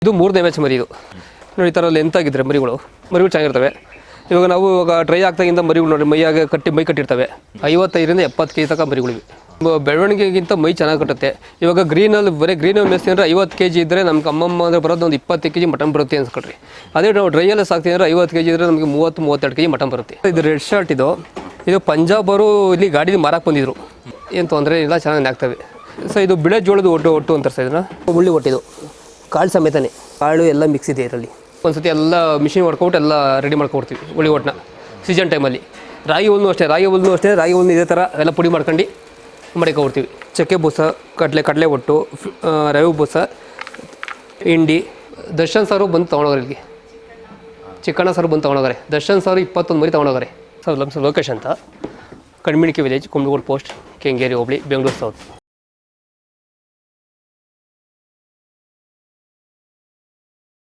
ಇದು 3ನೇ ಬ್ಯಾಚ್ ಮರಿ. ಇದು ನೋಡಿ ಈ ಥರ ಲೆಂತ್ ಆಗಿದ್ರೆ ಮರಿಗಳು ಚೆನ್ನಾಗಿರ್ತವೆ. ಇವಾಗ ನಾವು ಇವಾಗ ಡ್ರೈ ಆಗ್ತಾಗಿಂತ ಮರಿಗಳು ನೋಡಿ ಮೈ ಕಟ್ಟಿರ್ತವೆ. 55ರಿಂದ 70 kg ತನಕ ಮರಿಗಳಿವೆ. ಬೆಳವಣಿಗೆಗಿಂತ ಮೈ ಚೆನ್ನಾಗಿ ಕಟ್ಟುತ್ತೆ. ಇವಾಗ ಗ್ರೀನಲ್ಲಿ ಮೇಯಿಸ್ತೀನಿ ಅಂದರೆ 50 kg ಇದ್ದರೆ ನಮ್ಗೆ ಅಮ್ಮಮ್ಮ ಅಂದರೆ ಬರೋದು ಒಂದು 20 kg ಮಟನ್ ಬರುತ್ತೆ ಅನ್ಸ್ಕೊಳ್ರಿ. ಅದೇ ನಾವು ಡ್ರೈಯಲ್ಲೇ ಸಾಕ್ತೀನಿ ಅಂದರೆ 50 kg ಇದ್ದರೆ ನಮಗೆ 30-32 kg ಮಟನ್ ಬರುತ್ತೆ. ಇದು ರೆಡ್ ಶರ್ಟ್ ಇದು ಪಂಜಾಬರು ಇಲ್ಲಿ ಗಾಡಿ ಮಾರಕ್ಕೆ ಬಂದಿದ್ರು. ಏನು ತೊಂದರೆ ಇಲ್ಲ, ಚೆನ್ನಾಗಿ ಆಗ್ತವೆ. ಇದು ಬಿಳೆ ಜೋಳದ ಒಟ್ಟು ಅಂತಾರೆ ಸರ್. ಇದನ್ನು ಉಳ್ಳಿ ಒಟ್ಟಿದು ಕಾಳು ಸಮೇತನೇ, ಕಾಳು ಎಲ್ಲ ಮಿಕ್ಸ್ ಇದೆ ಇದರಲ್ಲಿ. ಒಂದ್ಸತಿ ಎಲ್ಲ ಮಿಷಿನ್ ಮಾಡ್ಕೊಬಿಟ್ಟು ಎಲ್ಲ ರೆಡಿ ಮಾಡ್ಕೊಡ್ತೀವಿ ಉಳ್ಳಿ ಒಟ್ಟನ್ನ ಸೀಸನ್ ಟೈಮಲ್ಲಿ. ರಾಗಿ ಹುಲ್ಲು ಅಷ್ಟೇ ರಾಗಿ ಹುಲ್ಲು ಇದೇ ಥರ ಎಲ್ಲ ಪುಡಿ ಮಾಡ್ಕೊಂಡು ಮಡಿಕೊಡ್ತೀವಿ. ಚಕ್ಕೆ ಬೂಸ, ಕಡಲೆ ಒಟ್ಟು, ರವೆ ಬೂಸ, ಹಿಂಡಿ. ದರ್ಶನ್ ಸಾರು ಬಂದು ತೊಗೊಂಡೋಗ್ರೆ ಇಲ್ಲಿಗೆ. ಚಿಕ್ಕಣ್ಣ ಸಾರು ಬಂದು ತೊಗೊಂಡೋಗಾರೆ. ದರ್ಶನ್ ಸಾರು 21 ಮರಿ ತೊಗೊಂಡೋಗಾರೆ. ಲೊಕೇಶನ್ ಅಂತ ಕಣ್ಮಿಣಿಕೆ ವಿಲೇಜ್, ಕುಂಬ್ಳಗೋಡು ಪೋಸ್ಟ್, ಕೆಂಗೇರಿ ಹೋಬಳಿ, ಬೆಂಗಳೂರು ಸೌತ್.